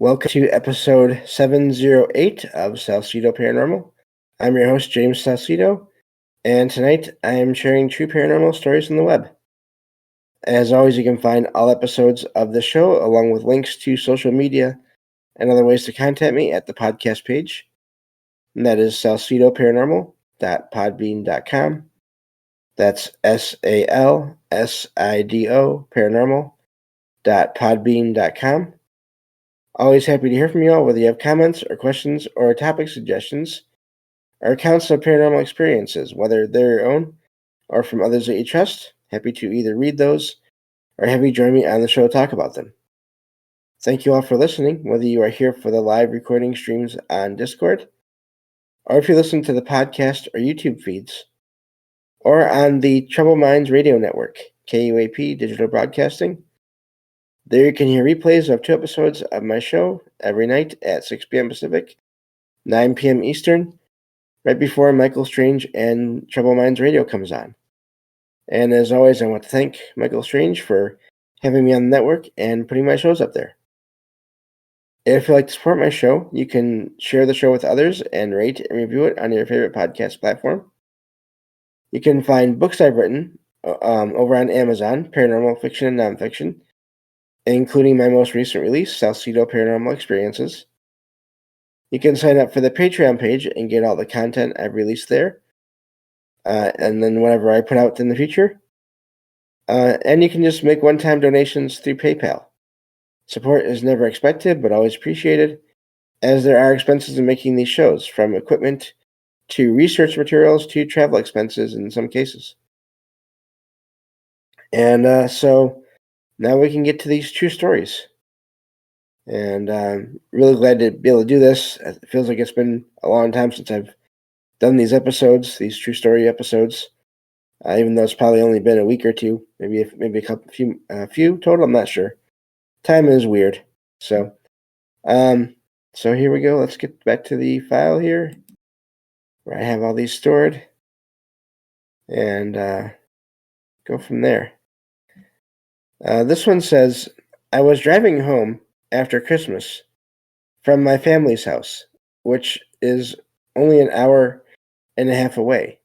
Welcome to episode 708 of Salsido Paranormal. I'm your host, James Salsido, and tonight I am sharing true paranormal stories on the web. As always, you can find all episodes of the show along with links to social media and other ways to contact me at the podcast page. And that is salsidoparanormal.podbean.com. That's SALSIDO paranormal.podbean.com. Always happy to hear from you all, whether you have comments or questions or topic suggestions or accounts of paranormal experiences, whether they're your own or from others that you trust. Happy to either read those or have you join me on the show to talk about them. Thank you all for listening, whether you are here for the live recording streams on Discord, or if you listen to the podcast or YouTube feeds, or on the Troubled Minds Radio Network, KUAP Digital Broadcasting. There you can hear replays of 2 episodes of my show every night at 6 p.m. Pacific, 9 p.m. Eastern, right before Michael Strange and Troubled Minds Radio comes on. And as always, I want to thank Michael Strange for having me on the network and putting my shows up there. If you'd like to support my show, you can share the show with others and rate and review it on your favorite podcast platform. You can find books I've written over on Amazon, paranormal fiction and nonfiction, including my most recent release, Salsido Paranormal Experiences. You can sign up for the Patreon page and get all the content I've released there, and then whatever I put out in the future. And you can just make one-time donations through PayPal. Support is never expected, but always appreciated, as there are expenses in making these shows, from equipment to research materials to travel expenses in some cases. And so now we can get to these true stories. And I'm really glad to be able to do this. It feels like it's been a long time since I've done these episodes, these true story episodes. Even though it's probably only been a week or two, maybe a few total. I'm not sure. Time is weird. So here we go. Let's get back to the file here, where I have all these stored, and go from there. This one says, I was driving home after Christmas from my family's house, which is only an hour and a half away.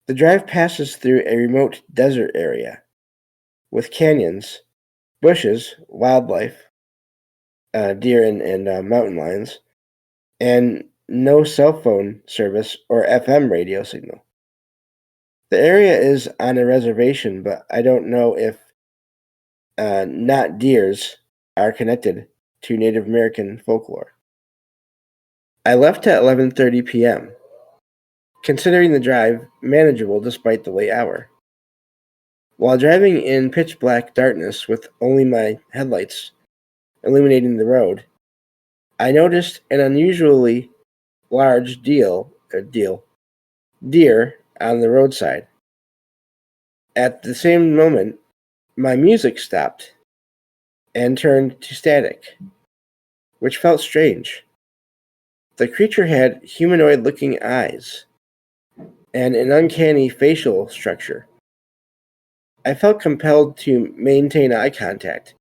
The drive passes through a remote desert area with canyons, bushes, wildlife, deer and mountain lions, and no cell phone service or FM radio signal. The area is on a reservation, but I don't know if not deers are connected to Native American folklore. I left at 11:30 p.m., considering the drive manageable despite the late hour. While driving in pitch black darkness with only my headlights illuminating the road, I noticed an unusually large deer on the roadside. At the same moment, my music stopped and turned to static, which felt strange. The creature had humanoid-looking eyes and an uncanny facial structure. I felt compelled to maintain eye contact,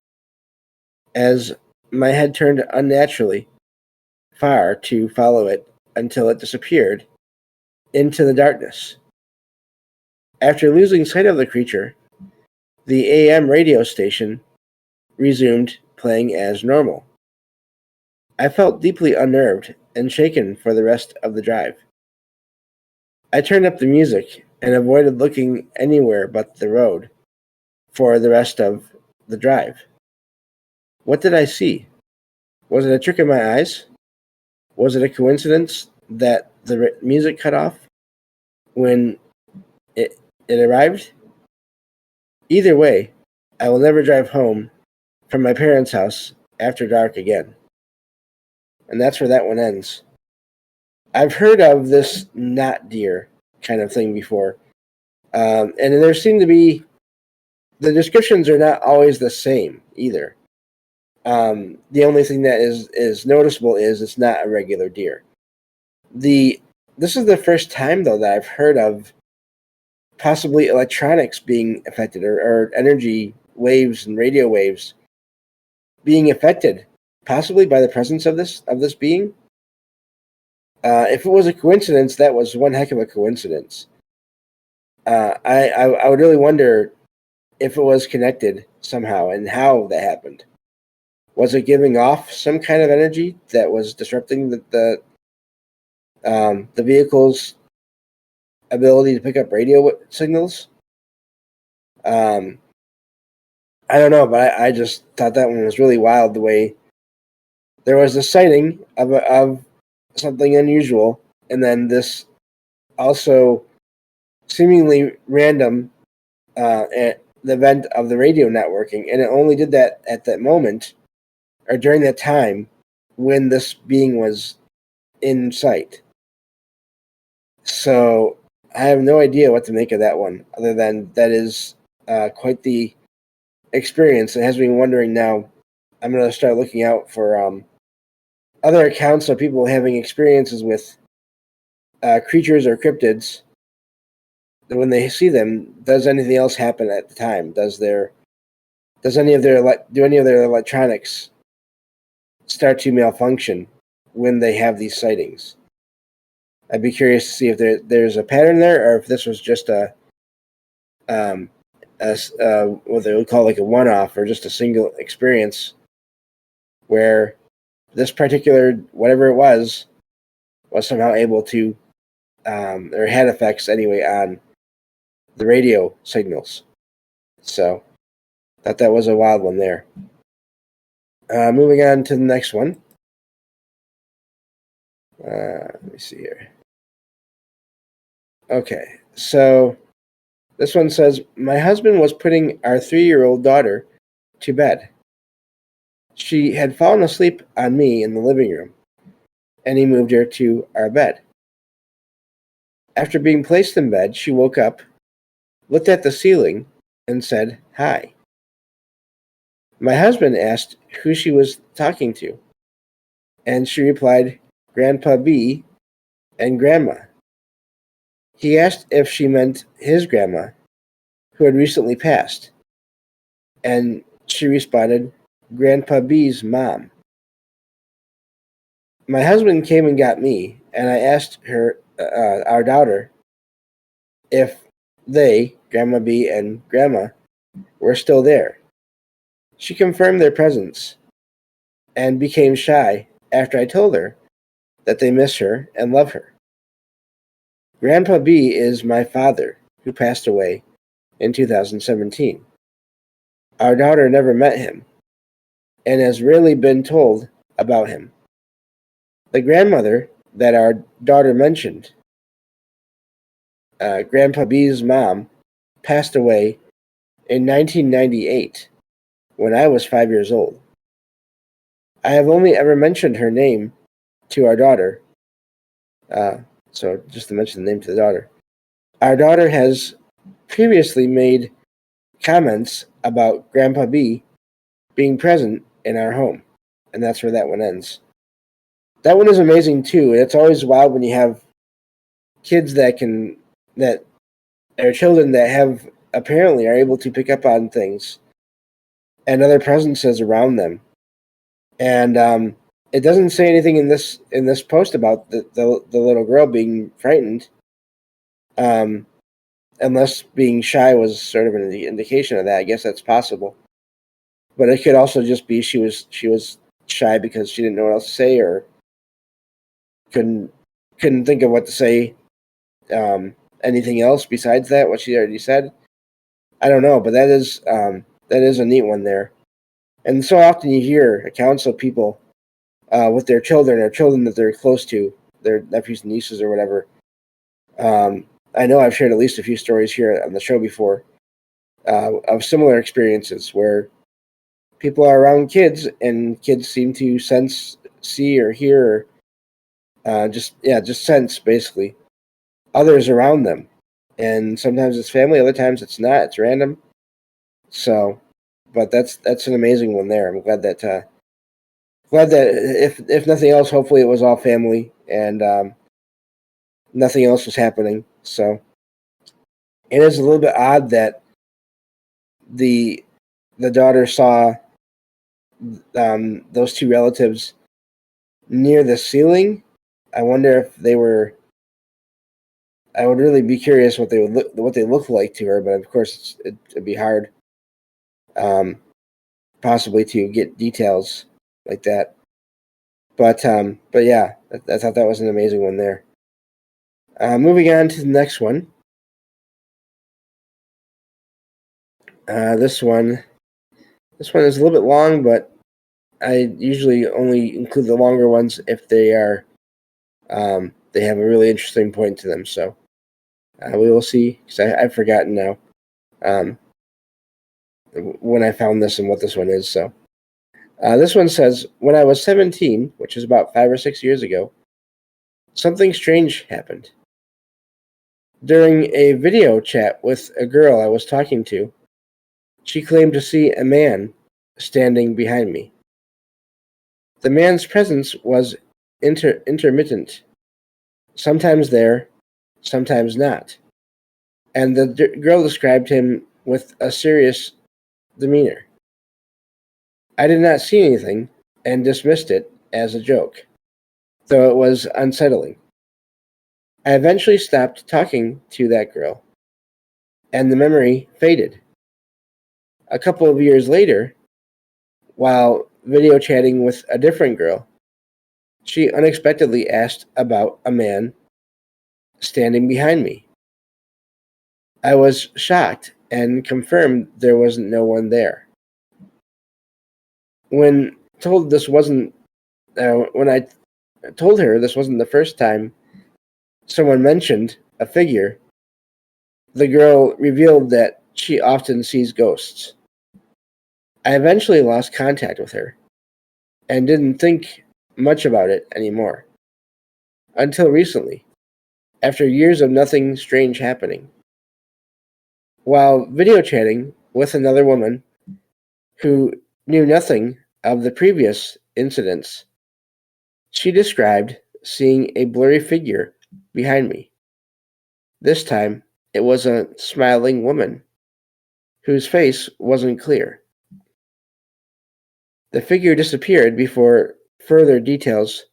as my head turned unnaturally far to follow it until it disappeared into the darkness. After losing sight of the creature, the AM radio station resumed playing as normal. I felt deeply unnerved and shaken for the rest of the drive. I turned up the music and avoided looking anywhere but the road for the rest of the drive. What did I see? Was it a trick of my eyes? Was it a coincidence that the music cut off when it arrived? Either way, I will never drive home from my parents' house after dark again. And that's where that one ends. I've heard of this not deer kind of thing before. And there seem to be, the descriptions are not always the same either. The only thing that is noticeable is it's not a regular deer. This is the first time, though, that I've heard of possibly electronics being affected, or energy waves and radio waves being affected possibly by the presence of this being. If it was a coincidence, that was one heck of a coincidence. I would really wonder if it was connected somehow and how that happened. Was it giving off some kind of energy that was disrupting the vehicle's ability to pick up radio signals? I don't know, but I just thought that one was really wild. The way there was a sighting of something unusual, and then this also seemingly random the event of the radio networking, and it only did that at that moment or during that time when this being was in sight. So I have no idea what to make of that one, other than that is quite the experience. It has me wondering now. I'm going to start looking out for other accounts of people having experiences with creatures or cryptids. When they see them, does anything else happen at the time? Do any of their electronics start to malfunction when they have these sightings? I'd be curious to see if there's a pattern there, or if this was just what they would call like a one-off, or just a single experience where this particular whatever it was somehow able to or had effects anyway on the radio signals. So thought that was a wild one there. Moving on to the next one. Let me see here. Okay, so this one says, my husband was putting our 3-year-old daughter to bed. She had fallen asleep on me in the living room, and he moved her to our bed. After being placed in bed, she woke up, looked at the ceiling, and said, hi. My husband asked who she was talking to, and she replied, Grandpa B and Grandma. He asked if she meant his grandma, who had recently passed, and she responded, Grandpa B's mom. My husband came and got me, and I asked her, our daughter, if they, Grandma B and Grandma, were still there. She confirmed their presence and became shy after I told her that they miss her and love her. Grandpa B is my father, who passed away in 2017. Our daughter never met him and has rarely been told about him. The grandmother that our daughter mentioned, Grandpa B's mom, passed away in 1998 when I was 5 years old. I have only ever mentioned her name to our daughter, so just to mention the name to the daughter. Our daughter has previously made comments about Grandpa B being present in our home, and that's where that one ends. That one is amazing too. It's always wild when you have kids that are children that have apparently are able to pick up on things and other presences around them. And it doesn't say anything in this post about the little girl being frightened, unless being shy was sort of an indication of that. I guess that's possible, but it could also just be she was shy because she didn't know what else to say, or couldn't think of what to say. Anything else besides that, what she already said? I don't know, but that is a neat one there. And so often you hear accounts of people with their children or children that they're close to, their nephews and nieces or whatever. I know I've shared at least a few stories here on the show before of similar experiences where people are around kids and kids seem to sense, see, or hear, just sense basically others around them. And sometimes it's family, other times it's not. It's random. So, but that's an amazing one there. I'm glad that if nothing else, hopefully it was all family and nothing else was happening. So it is a little bit odd that the daughter saw those two relatives near the ceiling. I wonder if they were. I would really be curious what they looked like to her, but of course it'd be hard, possibly to get details like that. But yeah, I thought that was an amazing one there. Moving on to the next one. This one is a little bit long, but I usually only include the longer ones if they are they have a really interesting point to them. So we will see, because I've forgotten now when I found this and what this one is. So this one says, when I was 17, which is about 5 or 6 years ago, something strange happened. During a video chat with a girl I was talking to, she claimed to see a man standing behind me. The man's presence was intermittent, sometimes there, sometimes not, and the girl described him with a serious demeanor. I did not see anything and dismissed it as a joke, though it was unsettling. I eventually stopped talking to that girl, and the memory faded. A couple of years later, while video chatting with a different girl, she unexpectedly asked about a man standing behind me. I was shocked and confirmed there was no one there. When told this wasn't, when I told her this wasn't the first time someone mentioned a figure, the girl revealed that she often sees ghosts. I eventually lost contact with her and didn't think much about it anymore. Until recently, after years of nothing strange happening. While video chatting with another woman who knew nothing of the previous incidents, she described seeing a blurry figure behind me. This time, it was a smiling woman whose face wasn't clear. The figure disappeared before further details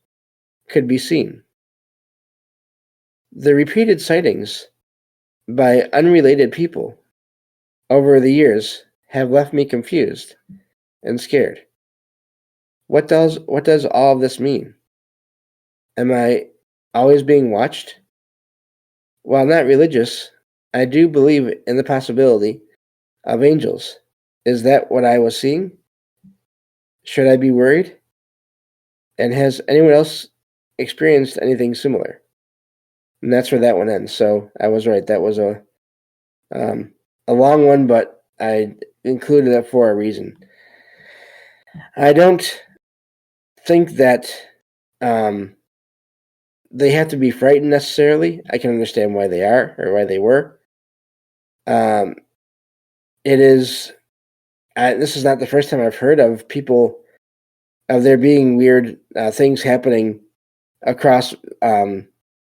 could be seen. The repeated sightings by unrelated people over the years have left me confused and scared. What does all of this mean? Am I always being watched? While not religious, I do believe in the possibility of angels. Is that what I was seeing? Should I be worried? And has anyone else experienced anything similar? And that's where that one ends. So I was right. That was a long one, but I included it for a reason. I don't think that they have to be frightened necessarily. I can understand why they are or why they were. It is. This is not the first time I've heard of people of there being weird things happening across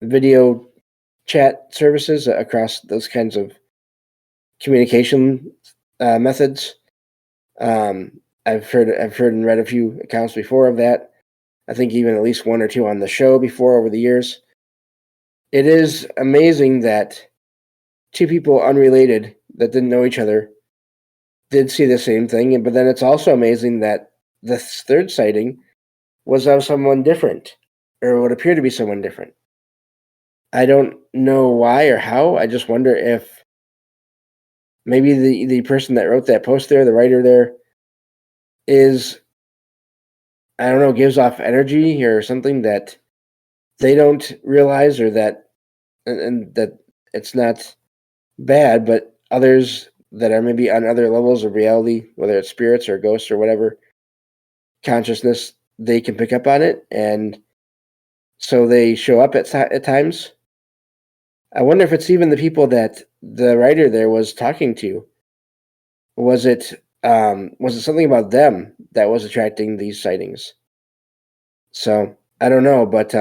video chat services, across those kinds of communication methods. I've heard and read a few accounts before of that. I think even at least one or two on the show before over the years. It is amazing that two people unrelated that didn't know each other did see the same thing, but then it's also amazing that the third sighting was of someone different, or would appear to be someone different. I don't know why or how. I just wonder if maybe the person that wrote that post there, the writer there, is, I don't know, gives off energy or something that they don't realize, or that and that it's not bad, but others that are maybe on other levels of reality, whether it's spirits or ghosts or whatever consciousness, they can pick up on it, and so they show up at times. I wonder if it's even the people that the writer there was talking to. Was it something about them that was attracting these sightings? So I don't know, but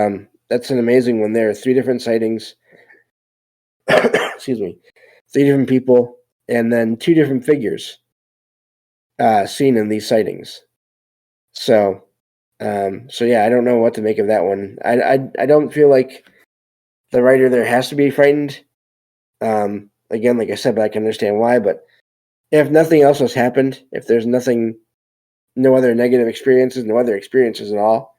that's an amazing one there. 3 different sightings. Excuse me. 3 different people, and then 2 different figures seen in these sightings. So, so yeah, I don't know what to make of that one. I don't feel like the writer there has to be frightened. Again, like I said, but I can understand why. But if nothing else has happened, if there's nothing, no other negative experiences, no other experiences at all,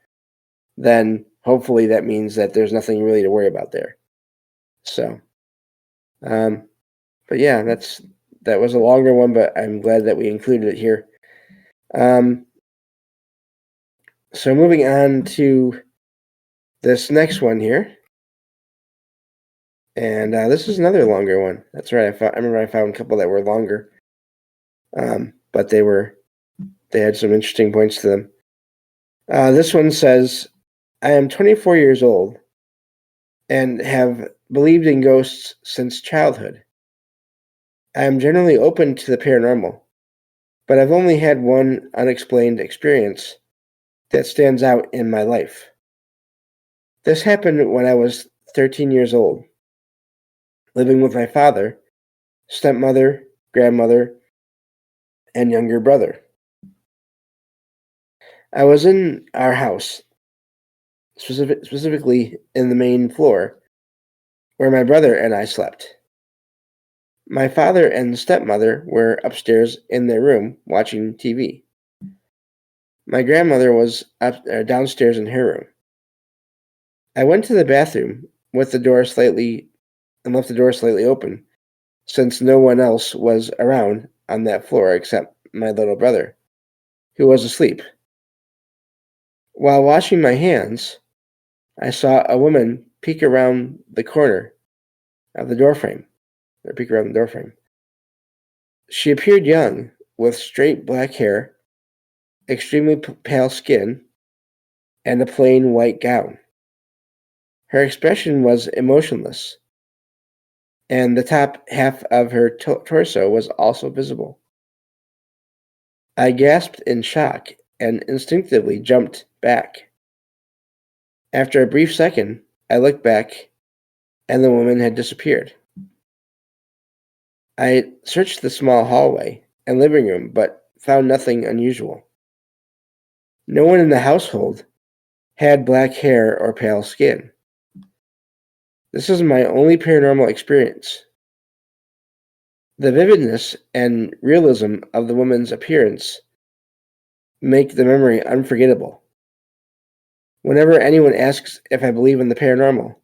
then hopefully that means that there's nothing really to worry about there. So, but yeah, that was a longer one, but I'm glad that we included it here. So moving on to this next one here, and this is another longer one. That's right. I remember I found a couple that were longer, but they had some interesting points to them. This one says, "I am 24 years old and have believed in ghosts since childhood. I am generally open to the paranormal, but I've only had one unexplained experience that stands out in my life. This happened when I was 13 years old, living with my father, stepmother, grandmother, and younger brother. I was in our house, specifically in the main floor, where my brother and I slept. My father and stepmother were upstairs in their room watching TV. My grandmother was downstairs in her room. I went to the bathroom with the door slightly and left the door slightly open, since no one else was around on that floor except my little brother, who was asleep. While washing my hands, I saw a woman peek around the corner of the doorframe, or peek around the doorframe. She appeared young, with straight black hair, extremely pale skin, and a plain white gown. Her expression was emotionless, and the top half of her torso was also visible. I gasped in shock and instinctively jumped back. After a brief second, I looked back, and the woman had disappeared. I searched the small hallway and living room, but found nothing unusual. No one in the household had black hair or pale skin. This is my only paranormal experience. The vividness and realism of the woman's appearance make the memory unforgettable. Whenever anyone asks if I believe in the paranormal,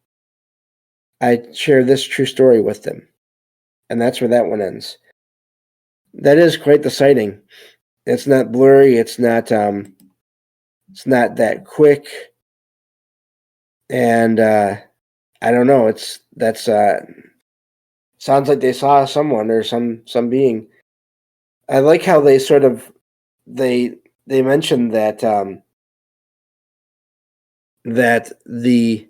I share this true story with them." And that's where that one ends. That is quite the sighting. It's not blurry. It's not that quick. And I don't know. That's sounds like they saw someone or some being. I like how they sort of they mentioned that that the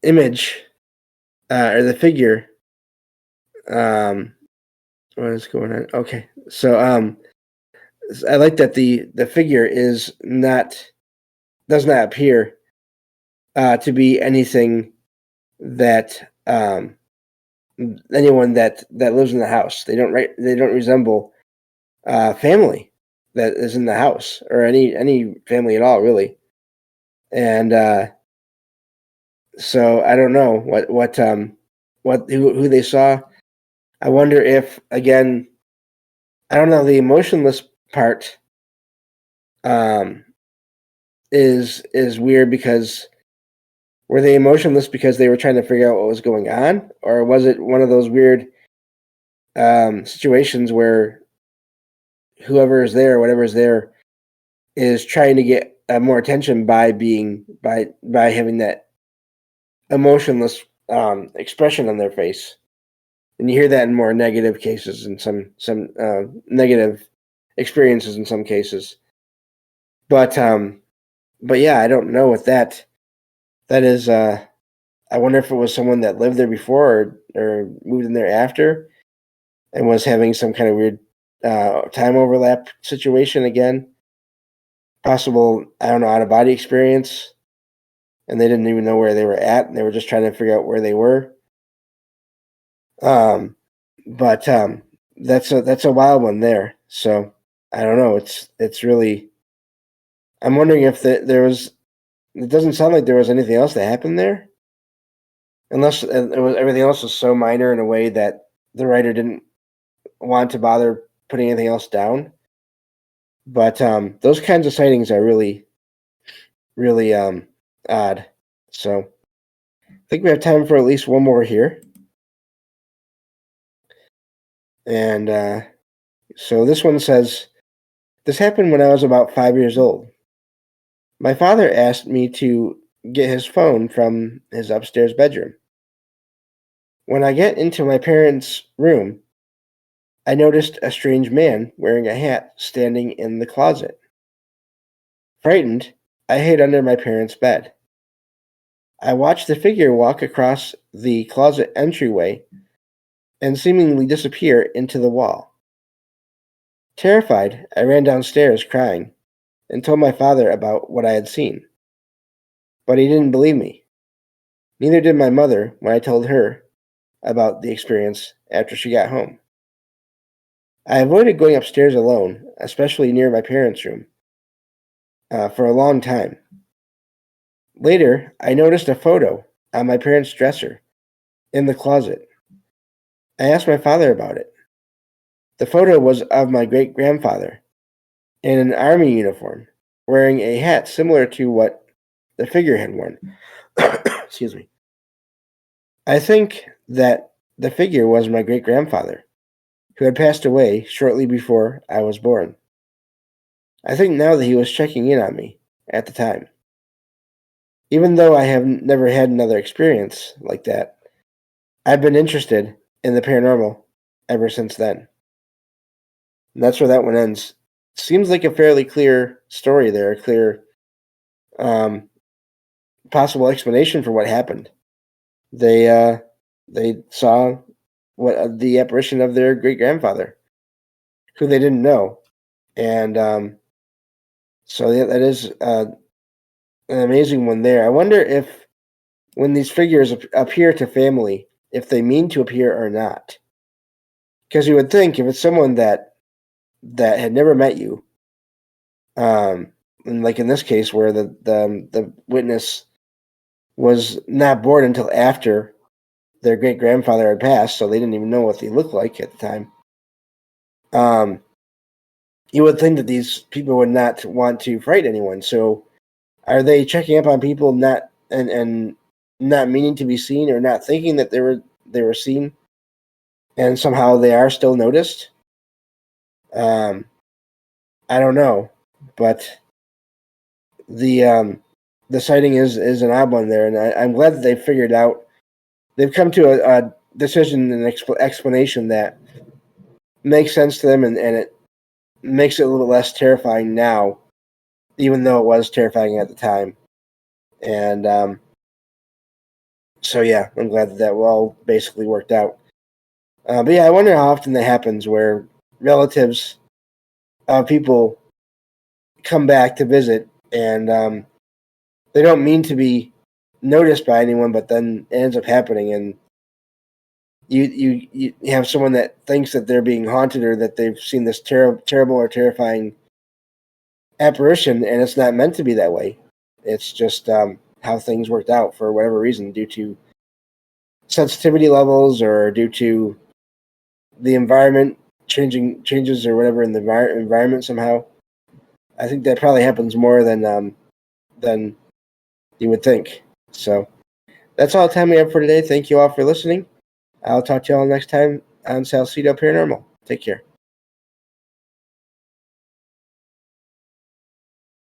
image or the figure. What is going on? Okay, so I like that the figure does not appear to be anything that anyone that lives in the house. They don't resemble family that is in the house or any family at all, really. And so I don't know who they saw. I wonder if, again, I don't know, the emotionless part is weird, because were they emotionless because they were trying to figure out what was going on, or was it one of those weird situations where whoever is there, whatever is there, is trying to get more attention by having that emotionless expression on their face? And you hear that in more negative cases, and some negative experiences in some cases. But yeah, I don't know what that is. I wonder if it was someone that lived there before or moved in there after and was having some kind of weird time overlap situation again. Possible, I don't know, out of body experience, and they didn't even know where they were at, and they were just trying to figure out where they were. But that's a wild one there. So I don't know. It's really. I'm wondering if there was. It doesn't sound like there was anything else that happened there, unless everything else was so minor in a way that the writer didn't want to bother putting anything else down. But those kinds of sightings are really, really odd. So I think we have time for at least one more here. And so this one says, this happened when I was about 5 years old. My father asked me to get his phone from his upstairs bedroom. When I get into my parents' room, I noticed a strange man wearing a hat standing in the closet. Frightened, I hid under my parents' bed. I watched the figure walk across the closet entryway and seemingly disappear into the wall. Terrified, I ran downstairs crying and told my father about what I had seen. But he didn't believe me. Neither did my mother when I told her about the experience after she got home. I avoided going upstairs alone, especially near my parents' room, for a long time. Later, I noticed a photo on my parents' dresser in the closet. I asked my father about it. The photo was of my great-grandfather in an army uniform, wearing a hat similar to what the figure had worn. Excuse me. I think that the figure was my great-grandfather, who had passed away shortly before I was born. I think now that he was checking in on me at the time. Even though I have never had another experience like that, I've been interested in the paranormal ever since then. And that's where that one ends. Seems like a fairly clear story there, a clear possible explanation for what happened. They saw what the apparition of their great grandfather, who they didn't know, and so yeah, that is an amazing one there. I wonder if when these figures appear to family, if they mean to appear or not, because you would think if it's someone that had never met you, and like in this case where the witness was not born until after their great grandfather had passed, so they didn't even know what they looked like at the time. You would think that these people would not want to frighten anyone. So, are they checking up on people not and not meaning to be seen, or not thinking that they were seen, and somehow they are still noticed? I don't know, but the sighting is an odd one there, and I'm glad that they figured out. They've come to a decision and explanation that makes sense to them, and it makes it a little less terrifying now, even though it was terrifying at the time. And so yeah, I'm glad that all basically worked out. But yeah, I wonder how often that happens, where relatives of people come back to visit, and they don't mean to be noticed by anyone, but then it ends up happening, and you have someone that thinks that they're being haunted, or that they've seen this terrible or terrifying apparition, and it's not meant to be that way. It's just how things worked out for whatever reason, due to sensitivity levels, or due to the environment changes or whatever in the environment somehow. I think that probably happens more than you would think. So that's all the time we have for today. Thank you all for listening. I'll talk to you all next time on Salsido Paranormal. Take care.